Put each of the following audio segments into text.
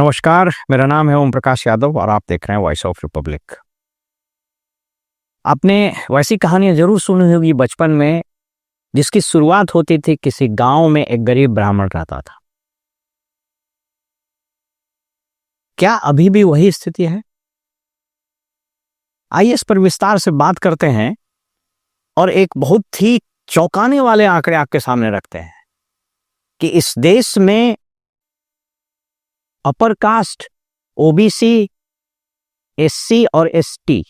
नमस्कार, मेरा नाम है ओम प्रकाश यादव और आप देख रहे हैं वॉइस ऑफ रिपब्लिक। आपने वैसी कहानियां जरूर सुनी होगी बचपन में, जिसकी शुरुआत होती थी किसी गांव में एक गरीब ब्राह्मण रहता था। क्या अभी भी वही स्थिति है? आइए इस पर विस्तार से बात करते हैं और एक बहुत ही चौंकाने वाले आंकड़े आपके सामने रखते हैं कि इस देश में अपर कास्ट, ओबीसी, एससी और एसटी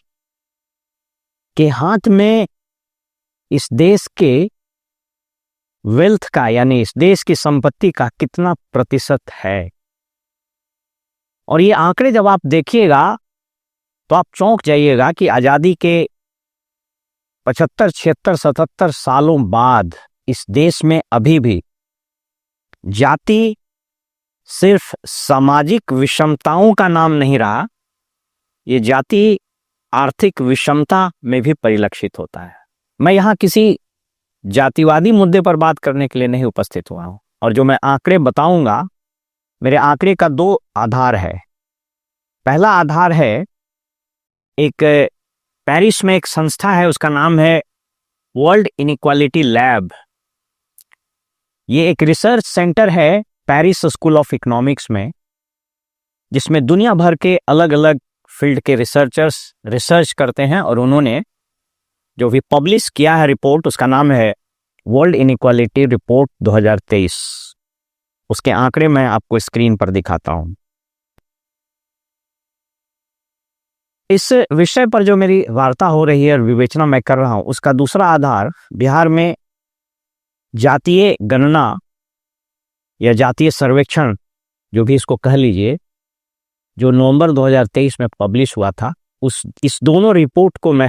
के हाथ में इस देश के वेल्थ का, यानी इस देश की संपत्ति का कितना प्रतिशत है। और ये आंकड़े जब आप देखिएगा तो आप चौंक जाइएगा कि आजादी के 75, 76, 77 सालों बाद इस देश में अभी भी जाति सिर्फ सामाजिक विषमताओं का नाम नहीं रहा, ये जाति आर्थिक विषमता में भी परिलक्षित होता है। मैं यहाँ किसी जातिवादी मुद्दे पर बात करने के लिए नहीं उपस्थित हुआ हूं, और जो मैं आंकड़े बताऊंगा, मेरे आंकड़े का दो आधार है। पहला आधार है, एक पेरिस में एक संस्था है, उसका नाम है वर्ल्ड इनइक्वालिटी लैब। ये एक रिसर्च सेंटर है पेरिस स्कूल ऑफ इकोनॉमिक्स में, जिसमें दुनिया भर के अलग अलग फील्ड के रिसर्चर्स रिसर्च करते हैं, और उन्होंने जो भी पब्लिश किया है रिपोर्ट, उसका नाम है वर्ल्ड इनइक्वालिटी रिपोर्ट 2023। उसके आंकड़े मैं आपको स्क्रीन पर दिखाता हूं। इस विषय पर जो मेरी वार्ता हो रही है और विवेचना मैं कर रहा हूं, उसका दूसरा आधार बिहार में जातीय गणना या जातीय सर्वेक्षण, जो भी इसको कह लीजिए, जो नवंबर 2023 में पब्लिश हुआ था, इस दोनों रिपोर्ट को मैं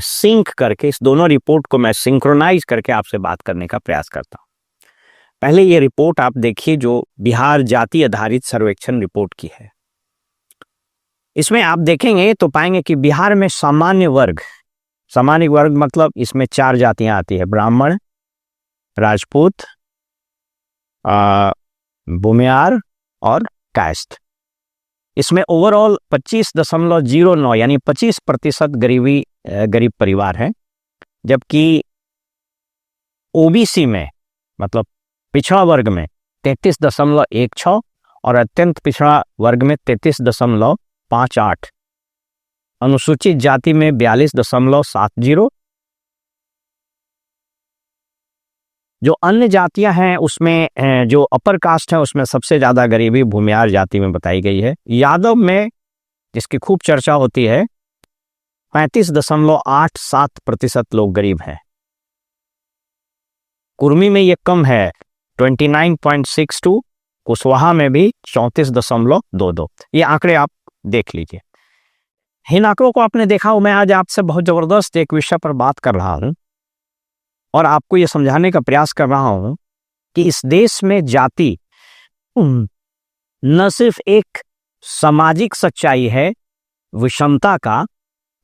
सिंक्रोनाइज करके आपसे बात करने का प्रयास करता हूं। पहले ये रिपोर्ट आप देखिए, जो बिहार जाति आधारित सर्वेक्षण रिपोर्ट की है। इसमें आप देखेंगे तो पाएंगे कि बिहार में सामान्य वर्ग मतलब इसमें 4 जातियां आती है: ब्राह्मण, राजपूत, भूमियार और कायस्थ। इसमें ओवरऑल 25.09 यानी 25% गरीब परिवार है, जबकि ओबीसी में, मतलब पिछड़ा वर्ग में 33.16 और अत्यंत पिछड़ा वर्ग में 33.58, अनुसूचित जाति में 42.70। जो अन्य जातियां हैं उसमें जो अपर कास्ट है उसमें सबसे ज्यादा गरीबी भूमियार जाति में बताई गई है। यादव में, जिसकी खूब चर्चा होती है, 35.87% लोग गरीब हैं। कुर्मी में ये कम है, 29.62। कुशवाहा में भी 34.22। ये आंकड़े आप देख लीजिए। इन आंकड़ों को आपने देखा हो, मैं आज आपसे बहुत जबरदस्त एक विषय पर बात कर रहा हूं और आपको यह समझाने का प्रयास कर रहा हूं कि इस देश में जाति न सिर्फ एक सामाजिक सच्चाई है विषमता का,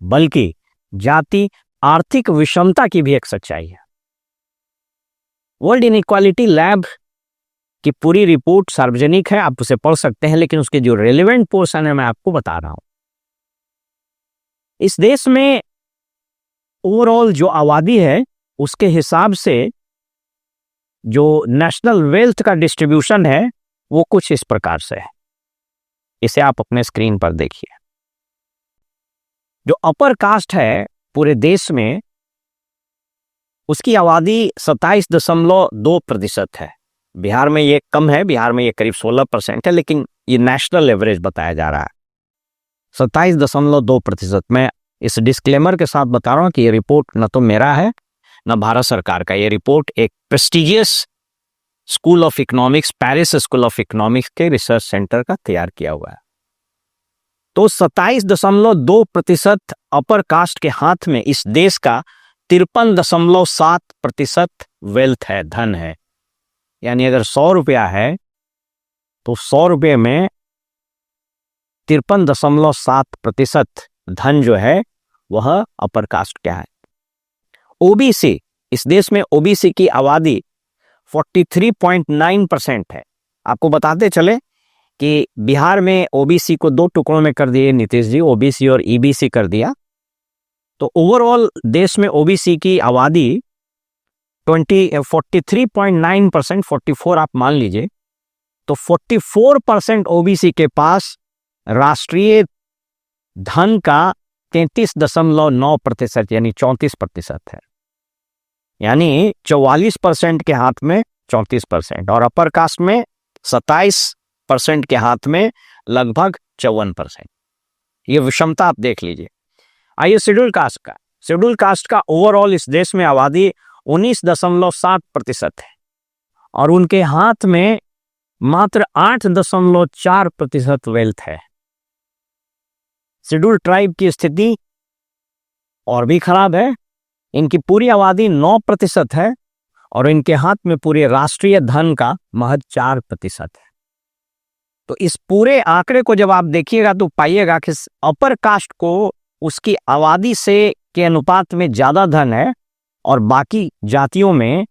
बल्कि जाति आर्थिक विषमता की भी एक सच्चाई है। वर्ल्ड इनइक्वालिटी लैब की पूरी रिपोर्ट सार्वजनिक है, आप उसे पढ़ सकते हैं, लेकिन उसके जो रेलेवेंट पोर्शन है मैं आपको बता रहा हूं। इस देश में ओवरऑल जो आबादी है उसके हिसाब से जो नेशनल वेल्थ का डिस्ट्रीब्यूशन है वो कुछ इस प्रकार से है। इसे आप अपने स्क्रीन पर देखिए। जो अपर कास्ट है पूरे देश में, उसकी आबादी 27.2% है। बिहार में ये कम है, बिहार में ये करीब 16% है, लेकिन ये नेशनल एवरेज बताया जा रहा है 27.2%। मैं इस डिस्क्लेमर के साथ बता रहा हूं कि ये रिपोर्ट न तो मेरा है न भारत सरकार का। ये रिपोर्ट एक prestigious school of economics, Paris school of economics के रिसर्च सेंटर का तैयार किया हुआ है। तो 27.2% अपर कास्ट के हाथ में इस देश का 53.7% वेल्थ है, धन है। यानी अगर 100 रुपया है तो 100 रुपये में 53.7% धन जो है वह अपर कास्ट क्या है। ओबीसी, इस देश में ओबीसी की आबादी 43.9% है। आपको बताते चले कि बिहार में ओबीसी को दो टुकड़ों में कर दिए नीतीश जी, ओबीसी और ईबीसी कर दिया। तो ओवरऑल देश में ओबीसी की आबादी 43.9%, 44 आप मान लीजिए, तो 44% ओबीसी के पास राष्ट्रीय धन का 33.9% यानी 34% है। यानी 44% के हाथ में 34% और अपर कास्ट में 27% के हाथ में लगभग 54%। ये विषमता आप देख लीजिए। आइए शेड्यूल कास्ट का ओवरऑल इस देश में आबादी 19.7% है और उनके हाथ में मात्र 8.4% वेल्थ है। शेड्यूल ट्राइब की स्थिति और भी खराब है। इनकी पूरी आबादी 9% है और इनके हाथ में पूरे राष्ट्रीय धन का महज 4% है। तो इस पूरे आंकड़े को जब आप देखिएगा तो पाइएगा कि अपर कास्ट को उसकी आबादी से के अनुपात में ज्यादा धन है और बाकी जातियों में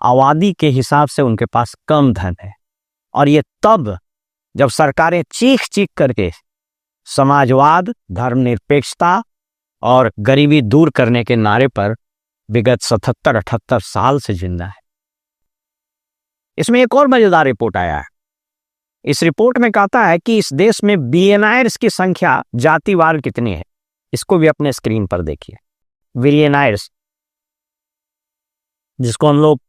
आबादी के हिसाब से उनके पास कम धन है। और ये तब जब सरकारें चीख चीख करके समाजवाद, धर्मनिरपेक्षता और गरीबी दूर करने के नारे पर विगत 77-78 साल से जिंदा है। इसमें एक और मजेदार रिपोर्ट आया है। इस रिपोर्ट में कहता है कि इस देश में बिलियनर्स की संख्या जातिवार कितनी है। इसको भी अपने स्क्रीन पर देखिए। बिलियनर्स, जिसको हम लोग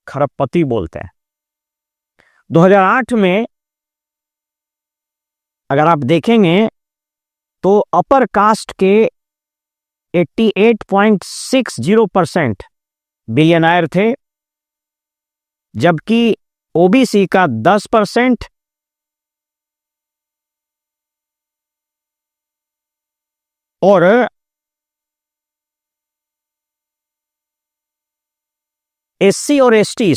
खरबपति बोलते हैं, 2008 में अगर आप देखेंगे तो अपर कास्ट के 88.60% बिलियनर थे, जबकि ओबीसी का 10% और एससी और एसटी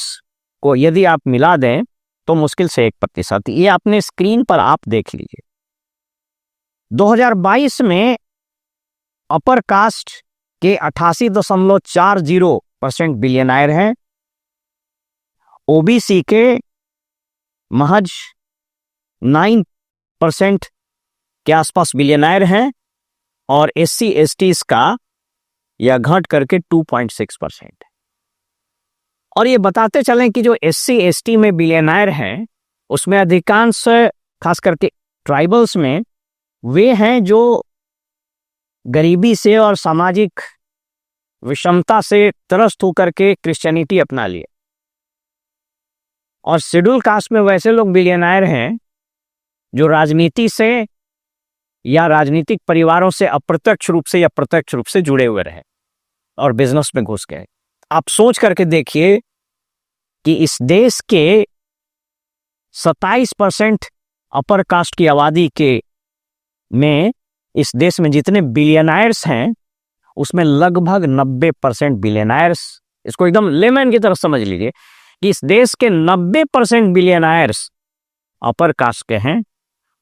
को यदि आप मिला दें तो मुश्किल से 1%। ये अपने स्क्रीन पर आप देख लीजिए। 2022 में अपर कास्ट के 88.40% बिलियनर हैं, ओबीसी के महज 9% के आसपास बिलियनर हैं और एससी एसटी का यह घट करके 2.6%। और ये बताते चलें कि जो एससी एसटी में बिलियनर हैं उसमें अधिकांश, खास करके ट्राइबल्स में, वे हैं जो गरीबी से और सामाजिक विषमता से त्रस्त होकर के क्रिश्चियनिटी अपना लिए। और शेड्यूल कास्ट में वैसे लोग बिलियनर हैं जो राजनीति से या राजनीतिक परिवारों से अप्रत्यक्ष रूप से या प्रत्यक्ष रूप से जुड़े हुए रहे और बिजनेस में घुस गए। आप सोच करके देखिए कि इस देश के 27% अपर कास्ट की आबादी के में इस देश में जितने बिलियनर्स हैं उसमें लगभग 90% बिलियनर्स, इसको एकदम लेमन की तरह समझ लीजिए कि इस देश के 90% बिलियनर्स अपर कास्ट के हैं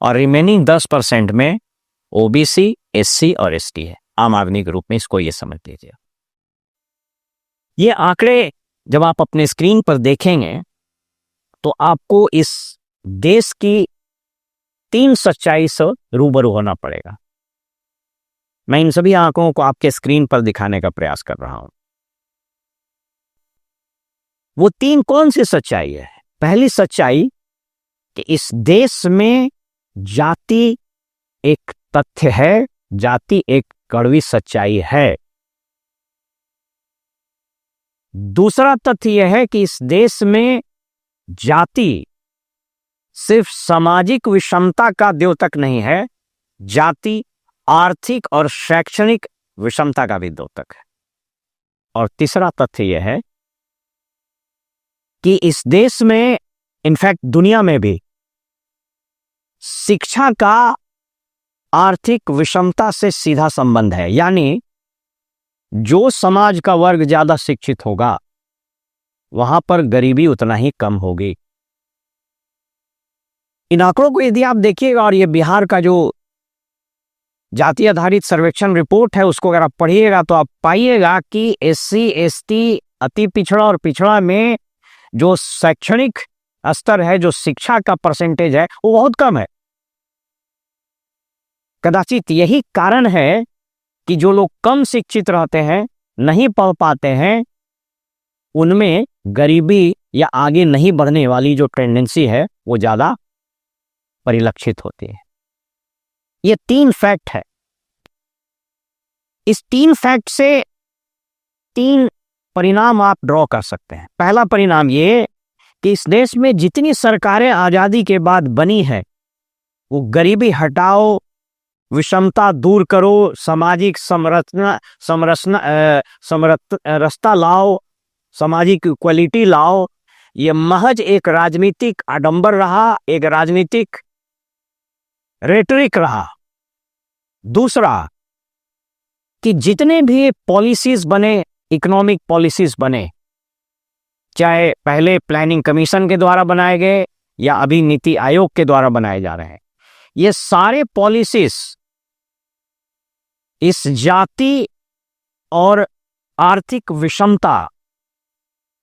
और रिमेनिंग 10% में ओबीसी, एससी और एसटी है। आम आदमी के रूप में इसको ये समझ लीजिए। ये आंकड़े जब आप अपने स्क्रीन पर देखेंगे तो आपको इस देश की 3 सच्चाई से रूबरू होना पड़ेगा। मैं इन सभी आंकड़ों को आपके स्क्रीन पर दिखाने का प्रयास कर रहा हूं। वो 3 कौन सी सच्चाई है? पहली सच्चाई कि इस देश में जाति एक तथ्य है, जाति एक कड़वी सच्चाई है। दूसरा तथ्य यह है कि इस देश में जाति सिर्फ सामाजिक विषमता का द्योतक नहीं है, जाति आर्थिक और शैक्षणिक विषमता का भी द्योतक है। और तीसरा तथ्य यह है कि इस देश में, इनफैक्ट दुनिया में भी, शिक्षा का आर्थिक विषमता से सीधा संबंध है। यानी जो समाज का वर्ग ज्यादा शिक्षित होगा वहां पर गरीबी उतना ही कम होगी। इन आंकड़ों को यदि आप देखिएगा और ये बिहार का जो जाति आधारित सर्वेक्षण रिपोर्ट है उसको अगर आप पढ़िएगा तो आप पाइएगा कि एससी एसटी, अति पिछड़ा और पिछड़ा में जो शैक्षणिक स्तर है, जो शिक्षा का परसेंटेज है, वो बहुत कम है। कदाचित यही कारण है कि जो लोग कम शिक्षित रहते हैं, नहीं पढ़ पाते हैं, उनमें गरीबी या आगे नहीं बढ़ने वाली जो टेंडेंसी है वो ज्यादा परिलक्षित होती है। ये 3 फैक्ट है। इस 3 फैक्ट से 3 परिणाम आप ड्रॉ कर सकते हैं। पहला परिणाम ये कि इस देश में जितनी सरकारें आजादी के बाद बनी है, वो गरीबी हटाओ, विषमता दूर करो, सामाजिक समरसता लाओ, सामाजिक इक्वलिटी लाओ, ये महज एक राजनीतिक आडंबर रहा, एक राजनीतिक रेटरिक रहा। दूसरा कि जितने भी पॉलिसीज बने, इकोनॉमिक पॉलिसीज बने, चाहे पहले प्लानिंग कमीशन के द्वारा बनाए गए या अभी नीति आयोग के द्वारा बनाए जा रहे हैं, ये सारे पॉलिसीज इस जाति और आर्थिक विषमता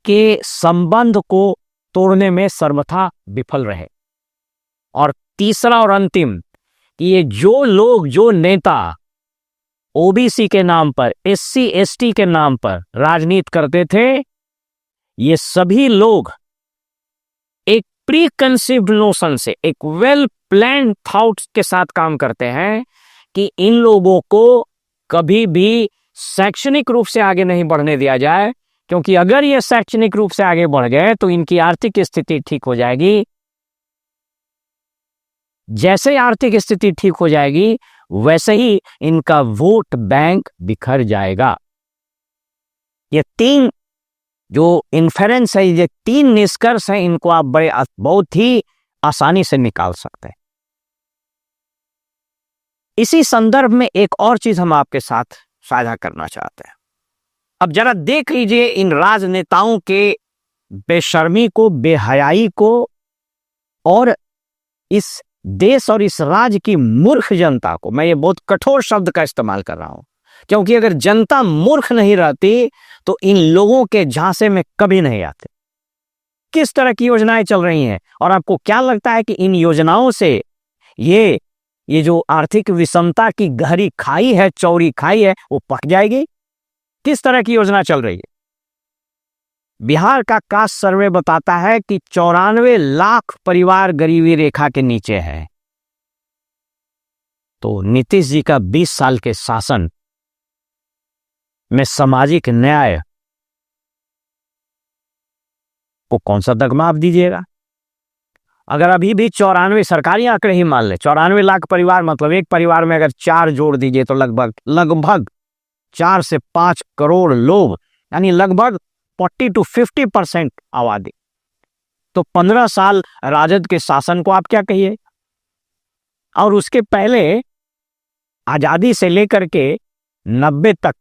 के संबंध को तोड़ने में सर्वथा विफल रहे। और तीसरा और अंतिम कि ये जो लोग, जो नेता ओबीसी के नाम पर, एससी एसटी के नाम पर राजनीति करते थे, ये सभी लोग एक प्री कंसीव्ड नोशन से, एक वेल प्लान्ड थॉट्स के साथ काम करते हैं कि इन लोगों को कभी भी शैक्षणिक रूप से आगे नहीं बढ़ने दिया जाए, क्योंकि अगर ये शैक्षणिक रूप से आगे बढ़ गए तो इनकी आर्थिक स्थिति ठीक हो जाएगी। जैसे आर्थिक स्थिति ठीक हो जाएगी, वैसे ही इनका वोट बैंक बिखर जाएगा। ये 3 जो इन्फेरेंस है, ये 3 निष्कर्ष हैं, इनको आप बहुत ही आसानी से निकाल सकते हैं। इसी संदर्भ में एक और चीज हम आपके साथ साझा करना चाहते हैं। अब जरा देख लीजिए इन राजनेताओं के बेशर्मी को, बेहयाई को, और इस देश और इस राज्य की मूर्ख जनता को। मैं ये बहुत कठोर शब्द का इस्तेमाल कर रहा हूं, क्योंकि अगर जनता मूर्ख नहीं रहती तो इन लोगों के झांसे में कभी नहीं आते। किस तरह की योजनाएं चल रही हैं, और आपको क्या लगता है कि इन योजनाओं से ये जो आर्थिक विषमता की गहरी खाई है, चौड़ी खाई है, वो पक जाएगी? किस तरह की योजना चल रही है? बिहार का कास्ट सर्वे बताता है कि 94 लाख परिवार गरीबी रेखा के नीचे है। तो नीतीश जी का 20 साल के शासन में सामाजिक न्याय को कौन सा दगमा आप दीजिएगा? अगर अभी भी 94, सरकारी आंकड़े ही मान ले, 94 लाख परिवार, मतलब एक परिवार में अगर 4 जोड़ दीजिए तो लगभग 4 से 5 करोड़ लोग, यानी लगभग 40 to 50% आबादी। तो 15 साल राजद के शासन को आप क्या कहिए? और उसके पहले आजादी से लेकर के 90 तक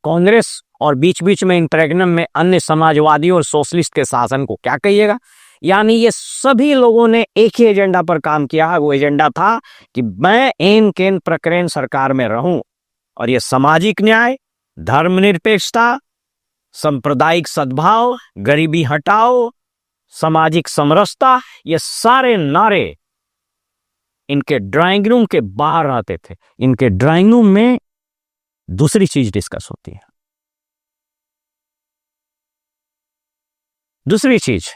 कांग्रेस और बीच बीच में इंटररेग्नम में अन्य समाजवादी और सोशलिस्ट के शासन को क्या कहिएगा? यानी ये सभी लोगों ने एक ही एजेंडा पर काम किया है। वो एजेंडा था कि मैं एन केन प्रकरण सरकार में रहूं, और ये सामाजिक न्याय, धर्मनिरपेक्षता, सांप्रदायिक सद्भाव, गरीबी हटाओ, सामाजिक समरसता, ये सारे नारे इनके ड्राइंग रूम के बाहर रहते थे। इनके ड्राइंग रूम में दूसरी चीज डिस्कस होती है। दूसरी चीज,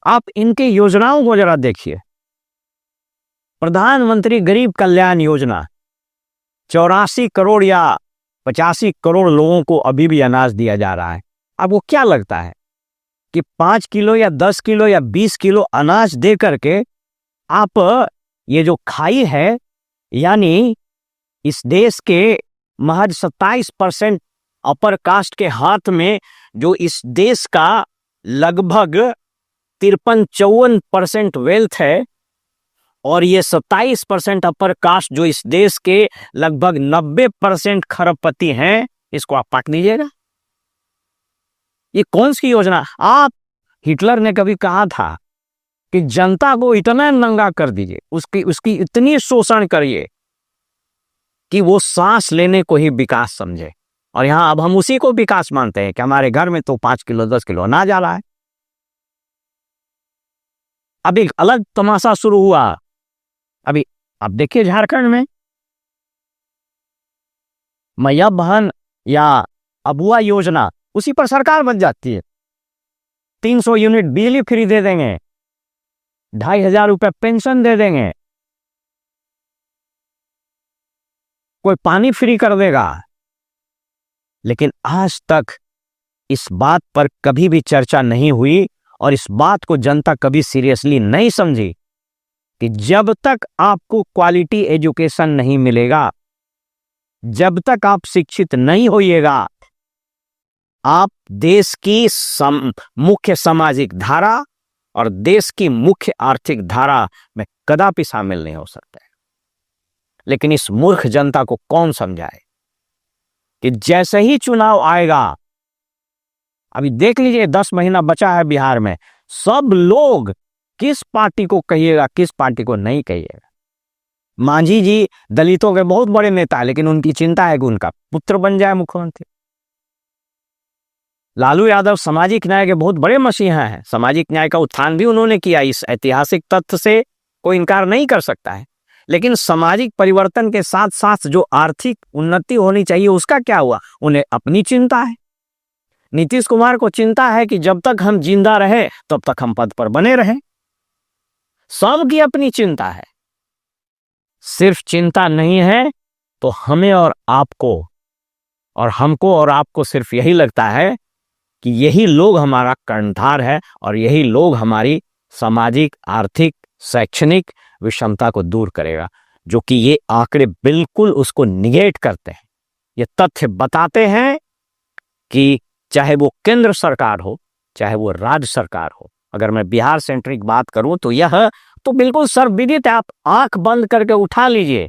आप इनके योजनाओं को जरा देखिए। प्रधानमंत्री गरीब कल्याण योजना, 84 करोड़ या 85 करोड़ लोगों को अभी भी अनाज दिया जा रहा है। आपको क्या लगता है कि 5 किलो या 10 किलो या 20 किलो अनाज दे करके आप ये जो खाई है, यानी इस देश के महज 27% अपर कास्ट के हाथ में जो इस देश का लगभग 53-54% वेल्थ है, और ये 27% अपर कास्ट जो इस देश के लगभग 90% खरबपति हैं, इसको आप पाट दीजिएगा? ये कौन सी योजना? आप, हिटलर ने कभी कहा था कि जनता को इतना नंगा कर दीजिए, उसकी इतनी शोषण करिए कि वो सांस लेने को ही विकास समझे। और यहां अब हम उसी को विकास मानते हैं कि हमारे घर में तो 5 किलो 10 किलो अनाज आ रहा है। अब एक अलग तमाशा शुरू हुआ। अभी आप देखिए झारखंड में मैया बहन या अबुआ योजना, उसी पर सरकार बन जाती है। 300 यूनिट बिजली फ्री दे देंगे, 2,500 रुपये पेंशन दे देंगे, कोई पानी फ्री कर देगा। लेकिन आज तक इस बात पर कभी भी चर्चा नहीं हुई और इस बात को जनता कभी सीरियसली नहीं समझी कि जब तक आपको क्वालिटी एजुकेशन नहीं मिलेगा, जब तक आप शिक्षित नहीं होइएगा, आप देश की मुख्य सामाजिक धारा और देश की मुख्य आर्थिक धारा में कदापि शामिल नहीं हो सकते। लेकिन इस मूर्ख जनता को कौन समझाए कि जैसे ही चुनाव आएगा, अभी देख लीजिए 10 महीना बचा है बिहार में, सब लोग किस पार्टी को कहिएगा, किस पार्टी को नहीं कहिएगा। मांझी जी दलितों के बहुत बड़े नेता है, लेकिन उनकी चिंता है कि उनका पुत्र बन जाए मुख्यमंत्री। लालू यादव सामाजिक न्याय के बहुत बड़े मसीहा हैं, सामाजिक न्याय का उत्थान भी उन्होंने किया, इस ऐतिहासिक तथ्य से कोई इनकार नहीं कर सकता है। लेकिन सामाजिक परिवर्तन के साथ साथ जो आर्थिक उन्नति होनी चाहिए उसका क्या हुआ? उन्हें अपनी चिंता है। नीतीश कुमार को चिंता है कि जब तक हम जिंदा रहे तब तक हम पद पर बने रहें। सबकी अपनी चिंता है। सिर्फ चिंता नहीं है तो हमें और आपको और हमको और आपको सिर्फ यही लगता है कि यही लोग हमारा कर्णधार है और यही लोग हमारी सामाजिक, आर्थिक, शैक्षणिक विषमता को दूर करेगा, जो कि ये आंकड़े बिल्कुल उसको निगेट करते हैं। ये तथ्य बताते हैं कि चाहे वो केंद्र सरकार हो, चाहे वो राज्य सरकार हो, अगर मैं बिहार सेंट्रिक बात करूं तो यह तो बिल्कुल सर्वविदित है। आप आंख बंद करके उठा लीजिए,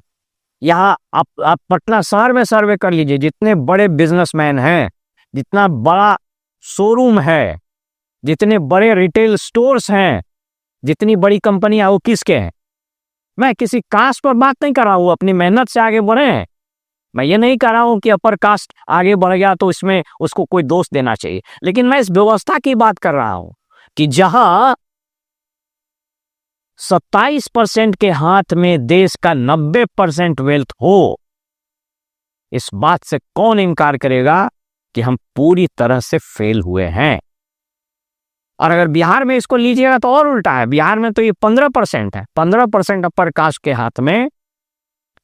यहाँ आप पटना शहर में सर्वे कर लीजिए, जितने बड़े बिजनेसमैन हैं, जितना बड़ा शोरूम है, जितने बड़े रिटेल स्टोर्स हैं, जितनी बड़ी कंपनियां, वो किसके हैं? मैं किसी कास्ट पर बात नहीं कर रहा हूं, अपनी मेहनत से आगे बढ़े हैं। मैं ये नहीं कह रहा हूं कि अपर कास्ट आगे बढ़ गया तो इसमें उसको कोई दोष देना चाहिए, लेकिन मैं इस व्यवस्था की बात कर रहा हूं कि जहां 27% के हाथ में देश का 90% वेल्थ हो, इस बात से कौन इनकार करेगा कि हम पूरी तरह से फेल हुए हैं। और अगर बिहार में इसको लीजिएगा तो और उल्टा है। बिहार में तो ये 15% है। 15% अपर कास्ट के हाथ में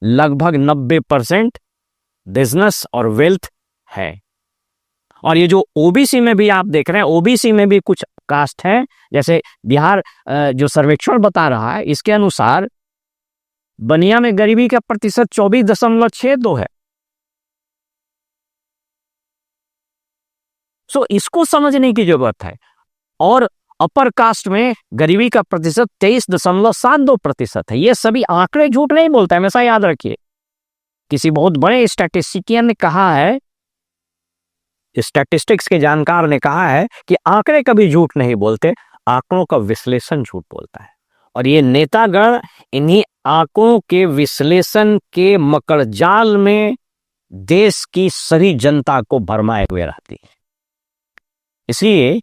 लगभग 90% बिजनेस और वेल्थ है। और ये जो ओबीसी में भी आप देख रहे हैं, ओबीसी में भी कुछ कास्ट है, जैसे बिहार जो सर्वेक्षण बता रहा है, इसके अनुसार बनिया में गरीबी का प्रतिशत 24.62 है। सो इसको समझने की जरूरत है। और अपर कास्ट में गरीबी का प्रतिशत 23.72% है। ये सभी आंकड़े झूठ नहीं बोलते, हमेशा याद रखिए। किसी बहुत बड़े स्टैटिस्टिशियन ने कहा है, स्टैटिस्टिक्स के जानकार ने कहा है कि आंकड़े कभी झूठ नहीं बोलते, आंकड़ों का विश्लेषण झूठ बोलता है। और ये नेतागण इन्हीं आंकड़ों के विश्लेषण के मकड़जाल में देश की सारी जनता को भरमाए हुए रहती है। इसलिए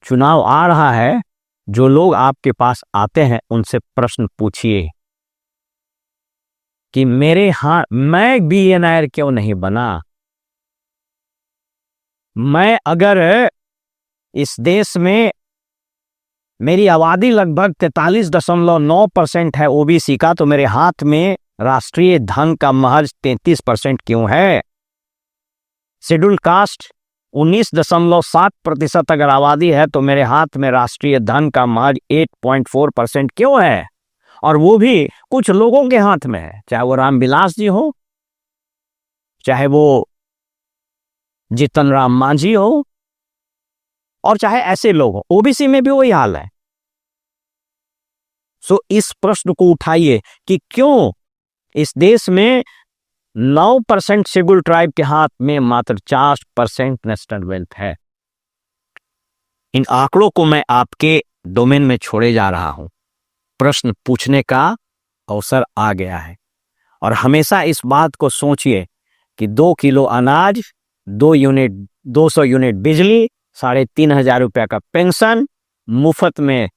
चुनाव आ रहा है, जो लोग आपके पास आते हैं उनसे प्रश्न पूछिए कि मैं बिलियनर क्यों नहीं बना। मैं अगर इस देश में मेरी आबादी लगभग 43.9% है ओबीसी का, तो मेरे हाथ में राष्ट्रीय धन का महज 33% क्यों है? शेड्यूल कास्ट 19.7% अगर आबादी है तो मेरे हाथ में राष्ट्रीय धन का महज 8.4% क्यों है? और वो भी कुछ लोगों के हाथ में है, चाहे वो रामविलास जी हो, चाहे वो जीतन राम मांझी हो, और चाहे ऐसे लोग हो। ओबीसी में भी वही हाल है। सो इस प्रश्न को उठाइए कि क्यों इस देश में 9% शेड्यूल ट्राइब के हाथ में मात्र 4% नेशनल वेल्थ है। इन आंकड़ों को मैं आपके डोमेन में छोड़े जा रहा हूं। प्रश्न पूछने का अवसर आ गया है। और हमेशा इस बात को सोचिए कि 2 किलो अनाज, 200 यूनिट बिजली, 3,500 रुपया का पेंशन, मुफ्त में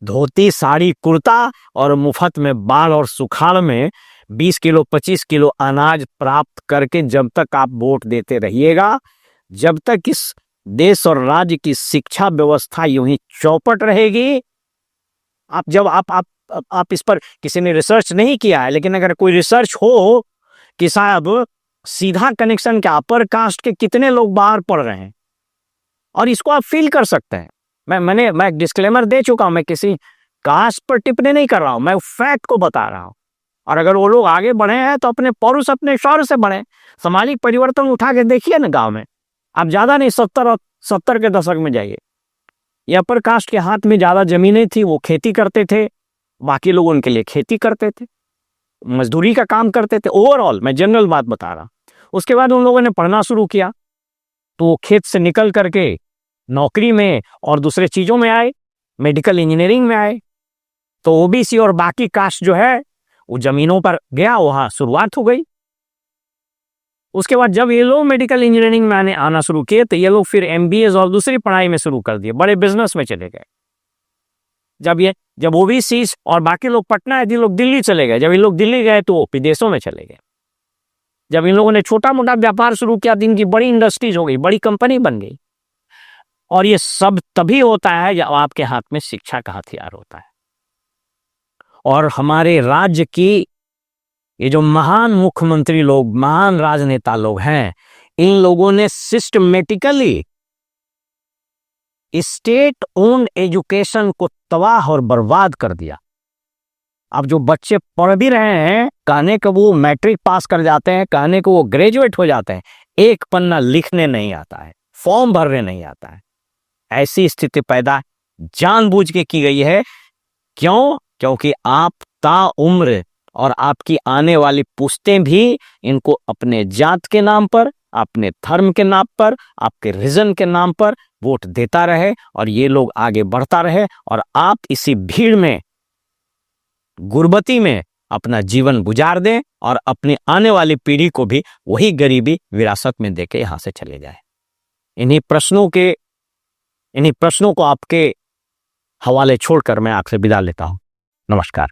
धोती साड़ी कुर्ता और मुफ्त में बाढ़ और सुखाड़ में 20 किलो 25 किलो अनाज प्राप्त करके जब तक आप वोट देते रहिएगा, जब तक इस देश और राज्य की शिक्षा व्यवस्था यूं ही चौपट रहेगी। आप जब आप इस पर किसी ने रिसर्च नहीं किया है, लेकिन अगर कोई रिसर्च हो कि साहब सीधा कनेक्शन क्या अपर कास्ट के कितने लोग बाहर पढ़ रहे हैं, और इसको आप फील कर सकते हैं। मैं डिस्क्लेमर दे चुका हूं, मैं किसी कास्ट पर टिप्पणी नहीं कर रहा हूं, मैं फैक्ट को बता रहा हूं। और अगर वो लोग आगे बढ़े हैं तो अपने पौरुष अपने शौर्य से बढ़े। सामाजिक परिवर्तन उठा के देखिए ना गांव में, आप ज्यादा नहीं 70 के दशक में जाइए, ये अपर कास्ट के हाथ में ज्यादा जमीनें थी, वो खेती करते थे, बाकी लोग उनके लिए खेती करते थे, मजदूरी का काम करते थे। ओवरऑल मैं जनरल बात बता रहा। उसके बाद उन लोगों ने पढ़ना शुरू किया तो वो खेत से निकल करके नौकरी में और दूसरे चीजों में आए, मेडिकल इंजीनियरिंग में आए। तो ओबीसी और बाकी कास्ट जो है वो जमीनों पर गया, वहां शुरुआत हो गई। उसके बाद जब ये लोग मेडिकल इंजीनियरिंग में आना शुरू किए तो ये लोग फिर एमबीए और दूसरी पढ़ाई में शुरू कर दिए, बड़े बिजनेस में चले गए। जब ओबीसी और बाकी लोग पटना यदि लोग दिल्ली चले गए, जब ये लोग दिल्ली गए तो विदेशों में चले गए। जब इन लोगों ने छोटा मोटा व्यापार शुरू किया, दिन की बड़ी इंडस्ट्रीज हो गई, बड़ी कंपनी बन गई। और ये सब तभी होता है जब आपके हाथ में शिक्षा का हथियार होता है। और हमारे राज्य की ये जो महान मुख्यमंत्री लोग, महान राजनेता लोग हैं, इन लोगों ने सिस्टमेटिकली स्टेट ओन्ड एजुकेशन को तबाह और बर्बाद कर दिया। अब जो बच्चे पढ़ भी रहे हैं, कहने को वो मैट्रिक पास कर जाते हैं, कहने को वो ग्रेजुएट हो जाते हैं, एक पन्ना लिखने नहीं आता है, फॉर्म भरने नहीं आता है। ऐसी स्थिति पैदा जानबूझ के की गई है। क्यों? क्योंकि आप ताउम्र और आपकी आने वाली पुश्तें भी इनको अपने जात के नाम पर, अपने धर्म के नाम पर, आपके रीजन के नाम पर वोट देता रहे और ये लोग आगे बढ़ता रहे, और आप इसी भीड़ में, गुर्बती में अपना जीवन गुजार दें और अपनी आने वाली पीढ़ी को भी वही गरीबी विरासत में देके यहां से चले जाए। इन्हीं प्रश्नों को आपके हवाले छोड़कर मैं आपसे विदा लेता हूं। नमस्कार।